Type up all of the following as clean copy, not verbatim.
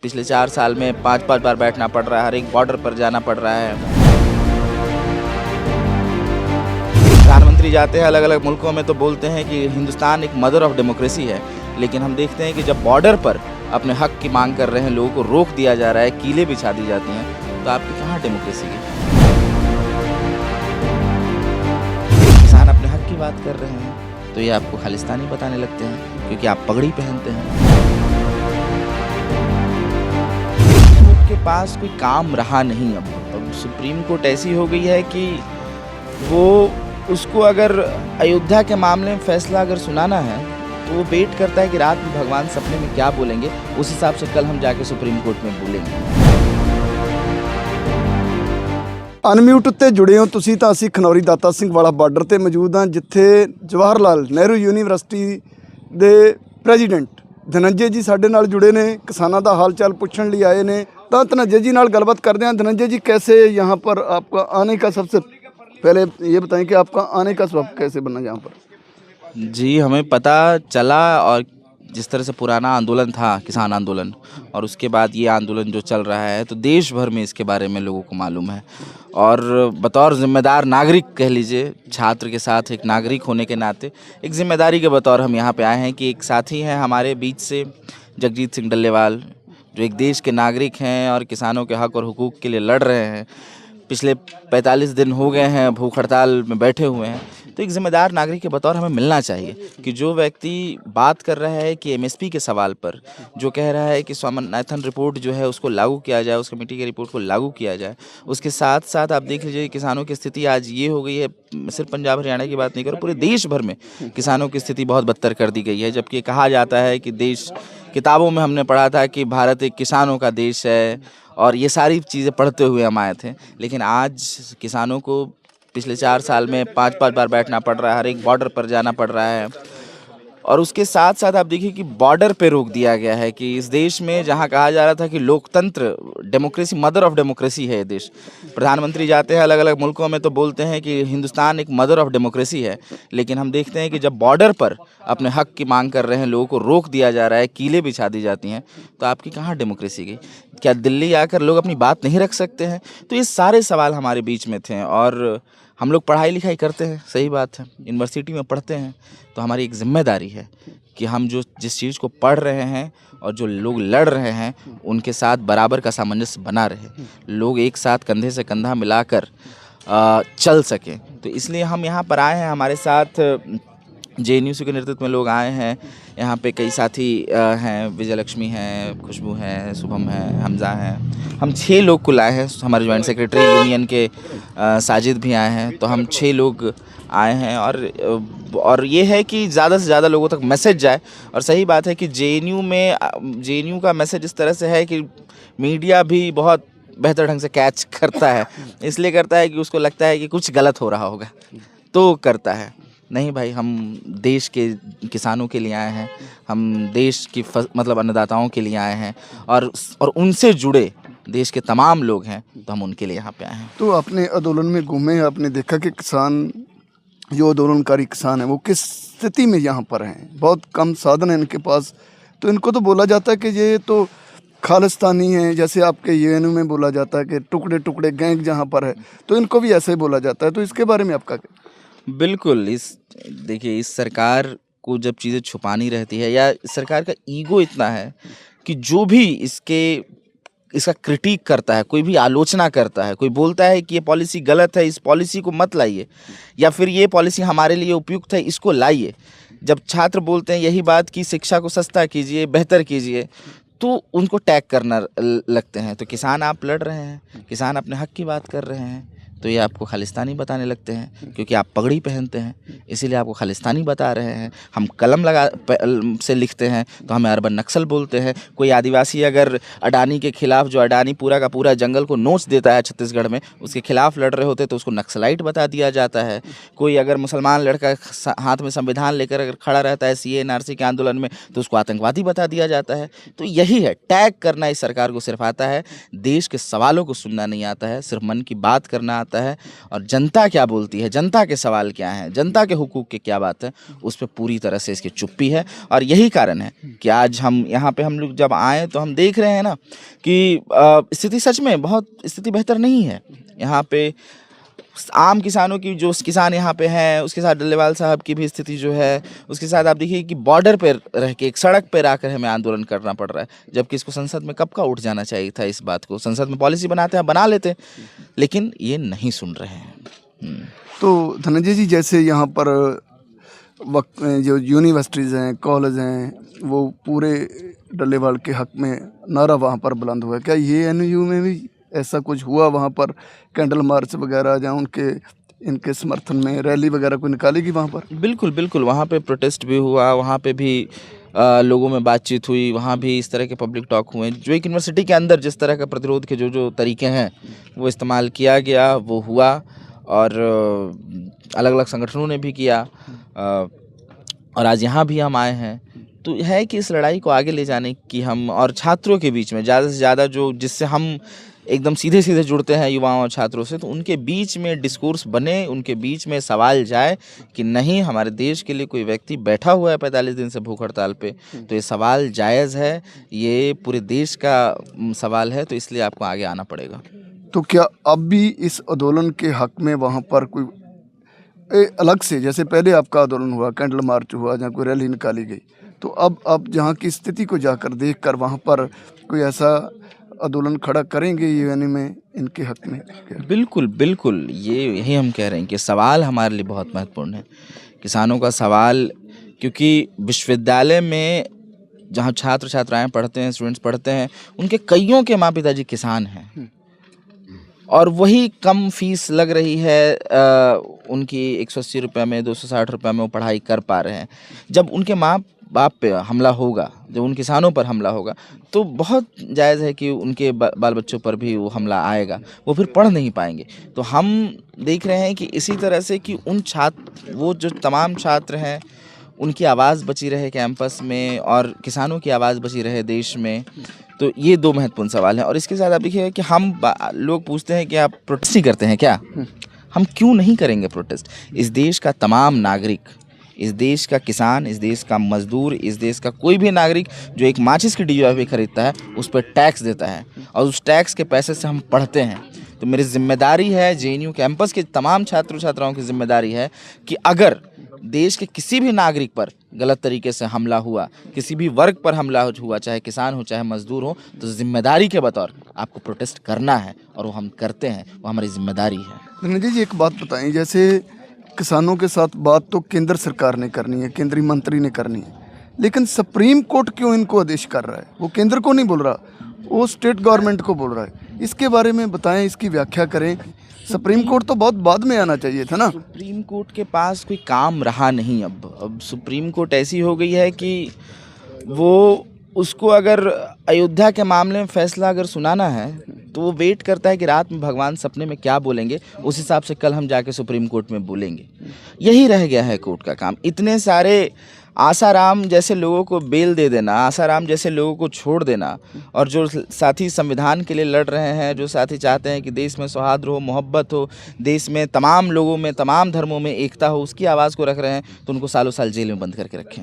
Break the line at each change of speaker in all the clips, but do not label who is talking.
पिछले 4 साल में 5-5 बार बैठना पड़ रहा है, हर एक बॉर्डर पर जाना पड़ रहा है। प्रधानमंत्री जाते हैं अलग अलग मुल्कों में तो बोलते हैं कि हिंदुस्तान एक मदर ऑफ डेमोक्रेसी है, लेकिन हम देखते हैं कि जब बॉर्डर पर अपने हक की मांग कर रहे हैं लोगों को रोक दिया जा रहा है, कीलें बिछा दी जाती हैं, तो आपकी कहाँ डेमोक्रेसी है? किसान अपने हक की बात कर रहे हैं तो ये आपको खालिस्तानी बताने लगते हैं क्योंकि आप पगड़ी पहनते हैं। के पास कोई काम रहा नहीं। अब सुप्रीम कोर्ट ऐसी हो गई है कि वो उसको अगर अयोध्या के मामले में फैसला अगर सुनाना है तो वो वेट करता है कि रात में भगवान सपने में क्या बोलेंगे, उस हिसाब से कल हम जाके सुप्रीम कोर्ट में बोलेंगे।
ਅਨਮਿਊਟ ਉੱਤੇ ਜੁੜੇ ਹੋ ਤੁਸੀਂ ਤਾਂ ਅਸੀਂ ਖਨੌਰੀ ਦਾਤਾ ਸਿੰਘ ਵਾਲਾ ਬਾਰਡਰ ਤੇ ਮੌਜੂਦ ਹਾਂ, ਜਿੱਥੇ ਜਵਾਹਰ ਲਾਲ ਨਹਿਰੂ ਯੂਨੀਵਰਸਿਟੀ ਦੇ ਪ੍ਰੈਜ਼ੀਡੈਂਟ ਧਨੰਜੇ ਜੀ ਸਾਡੇ ਨਾਲ जुड़े ने, किसानों का हाल चाल पूछने लिए आए ने। तो धनंजय जी नाल गलबात करते हैं। धनंजय जी, कैसे यहाँ पर आपका आने का, सबसे पहले ये बताएं कि आपका आने का सबब कैसे बना यहाँ पर?
जी, हमें पता चला, और जिस तरह से पुराना आंदोलन था किसान आंदोलन, और उसके बाद ये आंदोलन जो चल रहा है, तो देश भर में इसके बारे में लोगों को मालूम है। और बतौर जिम्मेदार नागरिक कह लीजिए, छात्र के साथ एक नागरिक होने के नाते एक जिम्मेदारी के बतौर हम यहाँ पे आए हैं कि एक साथी हैं हमारे बीच से, जगजीत सिंह डल्लेवाल, जो एक देश के नागरिक हैं और किसानों के हक और हुकूक के लिए लड़ रहे हैं। पिछले 45 दिन हो गए हैं भूख हड़ताल में बैठे हुए हैं। तो एक ज़िम्मेदार नागरिक के बतौर हमें मिलना चाहिए कि जो व्यक्ति बात कर रहा है कि एमएसपी के सवाल पर, जो कह रहा है कि स्वामीनाथन रिपोर्ट जो है उसको लागू किया जाए, उस कमेटी की रिपोर्ट को लागू किया जाए, उसके साथ साथ आप देख लीजिए किसानों की स्थिति आज ये हो गई है, सिर्फ पंजाब हरियाणा की बात नहीं करूँ, पूरे देश भर में किसानों की स्थिति बहुत बदतर कर दी गई है। जबकि कहा जाता है कि देश, किताबों में हमने पढ़ा था कि भारत एक किसानों का देश है, और ये सारी चीज़ें पढ़ते हुए हम आए थे। लेकिन आज किसानों को पिछले 4 साल में 5-5 बार बैठना पड़ रहा है, हर एक बॉर्डर पर जाना पड़ रहा है, और उसके साथ साथ आप देखिए कि बॉर्डर पे रोक दिया गया है कि इस देश में जहां कहा जा रहा था कि लोकतंत्र, डेमोक्रेसी, मदर ऑफ डेमोक्रेसी है ये देश। प्रधानमंत्री जाते हैं अलग अलग मुल्कों में तो बोलते हैं कि हिंदुस्तान एक मदर ऑफ डेमोक्रेसी है, लेकिन हम देखते हैं कि जब बॉर्डर पर अपने हक की मांग कर रहे हैं लोगों को रोक दिया जा रहा है, कीलें बिछा दी जाती हैं, तो आपकी कहाँ डेमोक्रेसी गई? क्या दिल्ली आकर लोग अपनी बात नहीं रख सकते हैं? तो ये सारे सवाल हमारे बीच में थे। और हम लोग पढ़ाई लिखाई करते हैं, सही बात है, यूनिवर्सिटी में पढ़ते हैं, तो हमारी एक जिम्मेदारी है कि हम जो जिस चीज़ को पढ़ रहे हैं और जो लोग लड़ रहे हैं उनके साथ बराबर का सामंजस्य बना रहे, लोग एक साथ कंधे से कंधा मिलाकर चल सकें। तो इसलिए हम यहाँ पर आए हैं, हमारे साथ जेएनयू के नेतृत्व में लोग आए हैं। यहाँ पे कई साथी हैं, विजयलक्ष्मी हैं, खुशबू हैं, शुभम हैं, हमज़ा हैं। हम 6 लोग कुल आए हैं। हमारे जॉइंट सेक्रेटरी यूनियन के साजिद भी आए हैं। तो हम 6 लोग आए हैं, और ये है कि ज़्यादा से ज़्यादा लोगों तक मैसेज जाए। और सही बात है कि जेएनयू का मैसेज इस तरह से है कि मीडिया भी बहुत बेहतर ढंग से कैच करता है। इसलिए करता है कि उसको लगता है कि कुछ गलत हो रहा होगा तो करता है। नहीं भाई, हम देश के किसानों के लिए आए हैं, हम देश की मतलब अन्नदाताओं के लिए आए हैं, और उनसे जुड़े देश के तमाम लोग हैं, तो हम उनके लिए यहाँ पे आए हैं।
तो आपने आंदोलन में घूमे, आपने देखा कि किसान, जो आंदोलनकारी किसान है, वो किस स्थिति में यहाँ पर हैं। बहुत कम साधन है इनके पास। तो इनको तो बोला जाता है कि ये तो खालिस्तानी है, जैसे आपके यूएनयू में बोला जाता है कि टुकड़े टुकड़े गैंग जहाँ पर है, तो इनको भी ऐसे ही बोला जाता है। तो इसके बारे में आपका क्या?
बिल्कुल, देखिए, इस सरकार को जब चीज़ें छुपानी रहती है, या सरकार का ईगो इतना है कि जो भी इसका क्रिटिक करता है, कोई भी आलोचना करता है, कोई बोलता है कि ये पॉलिसी गलत है, इस पॉलिसी को मत लाइए, या फिर ये पॉलिसी हमारे लिए उपयुक्त है, इसको लाइए। जब छात्र बोलते हैं यही बात कि शिक्षा को सस्ता कीजिए, बेहतर कीजिए, तो उनको टैग करना लगते हैं। तो किसान आप लड़ रहे हैं, किसान अपने हक की बात कर रहे हैं, तो ये आपको खालिस्तानी बताने लगते हैं क्योंकि आप पगड़ी पहनते हैं, इसीलिए आपको खालिस्तानी बता रहे हैं। हम कलम से लिखते हैं तो हमें अर्बन नक्सल बोलते हैं। कोई आदिवासी अगर अडानी के खिलाफ, जो अडानी पूरा का पूरा जंगल को नोच देता है छत्तीसगढ़ में, उसके खिलाफ लड़ रहे होते तो उसको नक्सलाइट बता दिया जाता है। कोई अगर मुसलमान लड़का हाथ में संविधान लेकर अगर खड़ा रहता है सीए एनआरसी के आंदोलन में, तो उसको आतंकवादी बता दिया जाता है। तो यही है, टैग करना इस सरकार को सिर्फ आता है, देश के सवालों को सुनना नहीं आता है, सिर्फ मन की बात करना आता है और जनता क्या बोलती है, जनता के सवाल क्या हैं, जनता के हुकूक की क्या बात है, उस पर पूरी तरह से इसकी चुप्पी है। और यही कारण है कि आज हम यहाँ पे हम लोग जब आए तो हम देख रहे हैं ना कि स्थिति सच में बहुत स्थिति बेहतर नहीं है। यहाँ पे आम किसानों की, जो किसान यहाँ पे हैं, उसके साथ डल्लेवाल साहब की भी स्थिति जो है, उसके साथ आप देखिए कि बॉर्डर पे रह के एक सड़क पे आकर हमें आंदोलन करना पड़ रहा है, जबकि इसको संसद में कब का उठ जाना चाहिए था। इस बात को संसद में पॉलिसी बनाते हैं, बना लेते, लेकिन ये नहीं सुन रहे हैं।
तो धनंजय जी, जैसे यहाँ पर जो यूनिवर्सिटीज़ हैं, कॉलेज हैं, वो पूरे डल्लेवाल के हक में नारा वहाँ पर बुलंद हुआ, क्या ये एनयू में भी ऐसा कुछ हुआ? वहाँ पर कैंडल मार्च वगैरह जहाँ इनके समर्थन में रैली वगैरह को निकालेगी वहाँ पर?
बिल्कुल बिल्कुल, वहाँ पे प्रोटेस्ट भी हुआ, वहाँ पे भी लोगों में बातचीत हुई, वहाँ भी इस तरह के पब्लिक टॉक हुए। जो एक यूनिवर्सिटी के अंदर जिस तरह का प्रतिरोध के जो तरीके हैं वो इस्तेमाल किया गया, वो हुआ, और अलग अलग संगठनों ने भी किया, और आज यहाँ भी हम आए हैं। तो है कि इस लड़ाई को आगे ले जाने की हम और छात्रों के बीच में ज़्यादा से ज़्यादा जो जिससे हम एकदम सीधे सीधे जुड़ते हैं युवाओं और छात्रों से, तो उनके बीच में डिस्कोर्स बने, उनके बीच में सवाल जाए कि नहीं, हमारे देश के लिए कोई व्यक्ति बैठा हुआ है 45 दिन से भूख हड़ताल पे, तो ये सवाल जायज़ है, ये पूरे देश का सवाल है, तो इसलिए आपको आगे आना पड़ेगा।
तो क्या अब भी इस आंदोलन के हक में वहाँ पर कोई अलग से, जैसे पहले आपका आंदोलन हुआ, कैंडल मार्च हुआ, जहाँ कोई रैली निकाली गई, तो अब जहाँ की स्थिति को जाकर देखकर वहाँ पर कोई ऐसा आंदोलन खड़ा करेंगे यूएन में इनके हक में?
बिल्कुल बिल्कुल, यही हम कह रहे हैं कि सवाल हमारे लिए बहुत महत्वपूर्ण है, किसानों का सवाल, क्योंकि विश्वविद्यालय में जहाँ छात्र छात्राएं पढ़ते हैं, स्टूडेंट्स पढ़ते हैं, उनके कईयों के माँ पिताजी किसान हैं, और वही कम फीस लग रही है उनकी 180 रुपये में, 260 रुपये में वो पढ़ाई कर पा रहे हैं। जब उनके माँ बाप पे हमला होगा, जब उन किसानों पर हमला होगा, तो बहुत जायज़ है कि उनके बाल बच्चों पर भी वो हमला आएगा, वो फिर पढ़ नहीं पाएंगे। तो हम देख रहे हैं कि इसी तरह से कि वो जो तमाम छात्र हैं, उनकी आवाज़ बची रहे कैंपस में, और किसानों की आवाज़ बची रहे देश में। तो ये दो महत्वपूर्ण सवाल हैं। और इसके साथ आप देखिए कि लोग पूछते हैं कि आप प्रोटेस्ट नहीं करते हैं क्या? हम क्यों नहीं करेंगे प्रोटेस्ट? इस देश का तमाम नागरिक, इस देश का किसान, इस देश का मजदूर, इस देश का कोई भी नागरिक जो एक माचिस की डीओपी खरीदता है, उस पर टैक्स देता है, और उस टैक्स के पैसे से हम पढ़ते हैं। तो मेरी जिम्मेदारी है, जेएनयू कैंपस के तमाम छात्र छात्राओं की जिम्मेदारी है कि अगर देश के किसी भी नागरिक पर गलत तरीके से हमला हुआ, किसी भी वर्ग पर हमला हुआ, चाहे किसान हो चाहे मजदूर हो, तो जिम्मेदारी के बतौर आपको प्रोटेस्ट करना है, और वो हम करते हैं, वो हमारी जिम्मेदारी है।
धनंजय जी, एक बात बताएं, जैसे किसानों के साथ बात तो केंद्र सरकार ने करनी है, केंद्रीय मंत्री ने करनी है, लेकिन सुप्रीम कोर्ट क्यों इनको आदेश कर रहा है? वो केंद्र को नहीं बोल रहा, वो स्टेट गवर्नमेंट को बोल रहा है। इसके बारे में बताएं, इसकी व्याख्या करें। सुप्रीम कोर्ट तो बहुत बाद में आना चाहिए था ना।
सुप्रीम कोर्ट के पास कोई काम रहा नहीं। अब सुप्रीम कोर्ट ऐसी हो गई है कि वो उसको अगर अयोध्या के मामले में फैसला अगर सुनाना है, तो वो वेट करता है कि रात में भगवान सपने में क्या बोलेंगे, उस हिसाब से कल हम जाके सुप्रीम कोर्ट में बोलेंगे। यही रह गया है कोर्ट का काम। इतने सारे आसाराम जैसे लोगों को बेल दे देना, आसाराम जैसे लोगों को छोड़ देना, और जो साथी संविधान के लिए लड़ रहे हैं, जो साथी चाहते हैं कि देश में सौहार्द हो, मोहब्बत हो, देश में तमाम लोगों में, तमाम धर्मों में एकता हो, उसकी आवाज़ को रख रहे हैं, तो उनको सालों साल जेल में बंद करके रखें।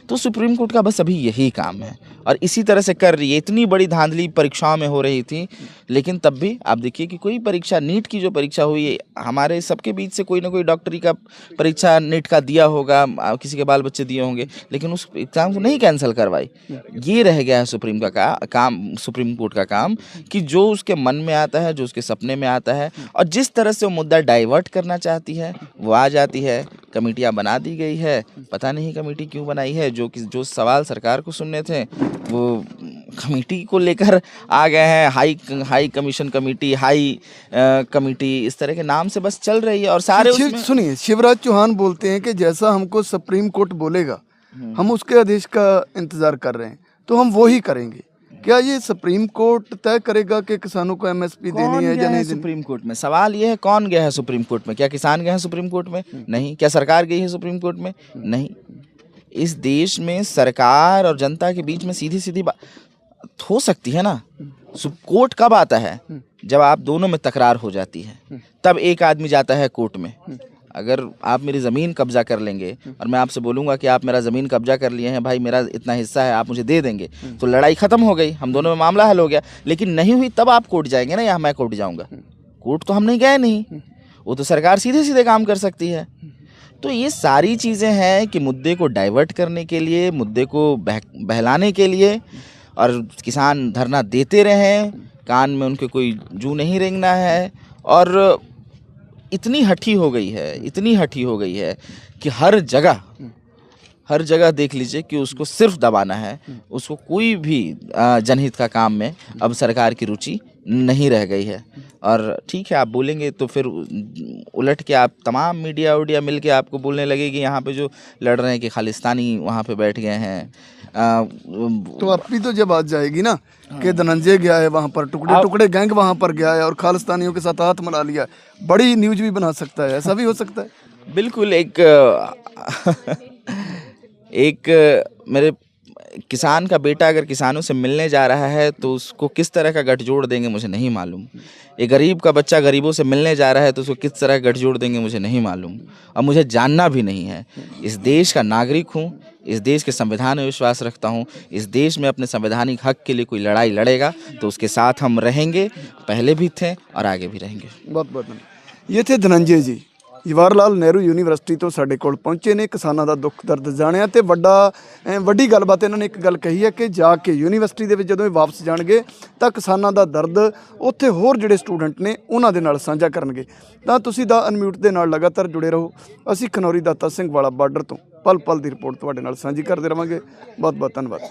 तो सुप्रीम कोर्ट का बस अभी यही काम है, और इसी तरह से कर रही है। इतनी बड़ी धांधली परीक्षाओं में हो रही थी, लेकिन तब भी आप देखिए कि कोई परीक्षा, नीट की जो परीक्षा हुई, हमारे सबके बीच से कोई ना कोई डॉक्टरी का परीक्षा नीट का दिया होगा, किसी के बाल बच्चे दिए होंगे, लेकिन उस एग्ज़ाम को नहीं कैंसिल करवाई। ये रह गया है सुप्रीम कोर्ट का काम, कि जो उसके मन में आता है, जो उसके सपने में आता है, और जिस तरह से वो मुद्दा डाइवर्ट करना चाहती है, वो आ जाती है। कमेटियाँ बना दी गई है, पता नहीं कमेटी क्यों बनाई है। जो सवाल सरकार को सुनने थे, वो कमेटी को लेकर आ गए हैं। High commission committee, high committee, इस तरह के नाम से बस चल रही है। और सारे
सुनिए, शिवराज चौहान बोलते हैं कि जैसा हमको सुप्रीम कोर्ट बोलेगा, हम उसके आदेश का इंतजार कर रहे हैं, तो हम वो ही करेंगे। क्या ये सुप्रीम कोर्ट तय करेगा कि किसानों को एमएसपी देनी है या नहीं देनी?
सुप्रीम कोर्ट में सवाल ये है, कौन गया है सुप्रीम कोर्ट में? क्या किसान गए हैं सुप्रीम कोर्ट में? नहीं। क्या सरकार गई है सुप्रीम कोर्ट में? नहीं। इस देश में सरकार और जनता के बीच में सीधी सीधी बात हो सकती है ना। कोर्ट कब आता है? जब आप दोनों में तकरार हो जाती है तब एक आदमी जाता है कोर्ट में। अगर आप मेरी ज़मीन कब्जा कर लेंगे और मैं आपसे बोलूँगा कि आप मेरा ज़मीन कब्जा कर लिए हैं भाई, मेरा इतना हिस्सा है, आप मुझे दे देंगे, तो लड़ाई ख़त्म हो गई, हम दोनों में मामला हल हो गया। लेकिन नहीं हुई तब आप कोर्ट जाएंगे ना, या मैं कोर्ट जाऊँगा? कोर्ट तो हम नहीं गए, नहीं, वो तो सरकार सीधे सीधे काम कर सकती है। तो ये सारी चीज़ें हैं कि मुद्दे को डाइवर्ट करने के लिए, मुद्दे को बहलाने के लिए, और किसान धरना देते रहें, कान में उनके कोई जू नहीं रेंगना है। और इतनी हठी हो गई है, इतनी हठी हो गई है कि हर जगह देख लीजिए कि उसको सिर्फ दबाना है, उसको कोई भी जनहित का काम में अब सरकार की रुचि नहीं रह गई है। और ठीक है, आप बोलेंगे तो फिर उलट के आप तमाम मीडिया मिल के आपको बोलने लगे कि यहाँ पे जो लड़ रहे हैं कि खालिस्तानी वहाँ पे बैठ गए हैं।
तो अपनी तो जब बात जाएगी ना कि धनंजय गया है वहाँ पर, टुकड़े टुकड़े गैंग वहाँ पर गया है और खालिस्तानियों के साथ हाथ मिला लिया, बड़ी न्यूज भी बना सकता है, ऐसा भी हो सकता है।
बिल्कुल। एक मेरे किसान का बेटा अगर किसानों से मिलने जा रहा है तो उसको किस तरह का गठजोड़ देंगे मुझे नहीं मालूम। एक गरीब का बच्चा गरीबों से मिलने जा रहा है तो उसको किस तरह का गठजोड़ देंगे मुझे नहीं मालूम, और मुझे जानना भी नहीं है। इस देश का नागरिक हूँ, इस देश के संविधान में विश्वास रखता हूँ। इस देश में अपने संवैधानिक हक के लिए कोई लड़ाई लड़ेगा तो उसके साथ हम रहेंगे, पहले भी थे और आगे भी रहेंगे।
बहुत बहुत धन्यवाद। ये थे धनंजय जी, ਜਵਾਹਰ ਲਾਲ ਨਹਿਰੂ ਯੂਨੀਵਰਸਿਟੀ ਤੋਂ ਸਾਡੇ ਕੋਲ ਪਹੁੰਚੇ ਨੇ, ਕਿਸਾਨਾਂ ਦਾ ਦੁੱਖ ਦਰਦ ਜਾਣਿਆ ਤੇ ਵੱਡੀ ਗੱਲਬਾਤ ਇਹਨਾਂ ਨੇ ਇੱਕ ਗੱਲ ਕਹੀ ਹੈ ਕਿ ਜਾ ਕੇ ਯੂਨੀਵਰਸਿਟੀ ਦੇ ਵਿੱਚ ਜਦੋਂ ਇਹ ਵਾਪਸ ਜਾਣਗੇ ਤਾਂ ਕਿਸਾਨਾਂ ਦਾ ਦਰਦ ਉੱਥੇ ਹੋਰ ਜਿਹੜੇ ਸਟੂਡੈਂਟ ਨੇ ਉਹਨਾਂ ਦੇ ਨਾਲ ਸਾਂਝਾ ਕਰਨਗੇ। ਤਾਂ ਤੁਸੀਂ ਦਾ ਅਨਮਿਊਟ ਦੇ ਨਾਲ ਲਗਾਤਾਰ ਜੁੜੇ ਰਹੋ। ਅਸੀਂ ਖਨੌਰੀ ਦਾਤਾ ਸਿੰਘ ਵਾਲਾ ਬਾਰਡਰ ਤੋਂ ਪਲ ਪਲ ਦੀ ਰਿਪੋਰਟ ਤੁਹਾਡੇ ਨਾਲ ਸਾਂਝੀ ਕਰਦੇ ਰਵਾਂਗੇ। ਬਹੁਤ ਬਹੁਤ ਧੰਨਵਾਦ।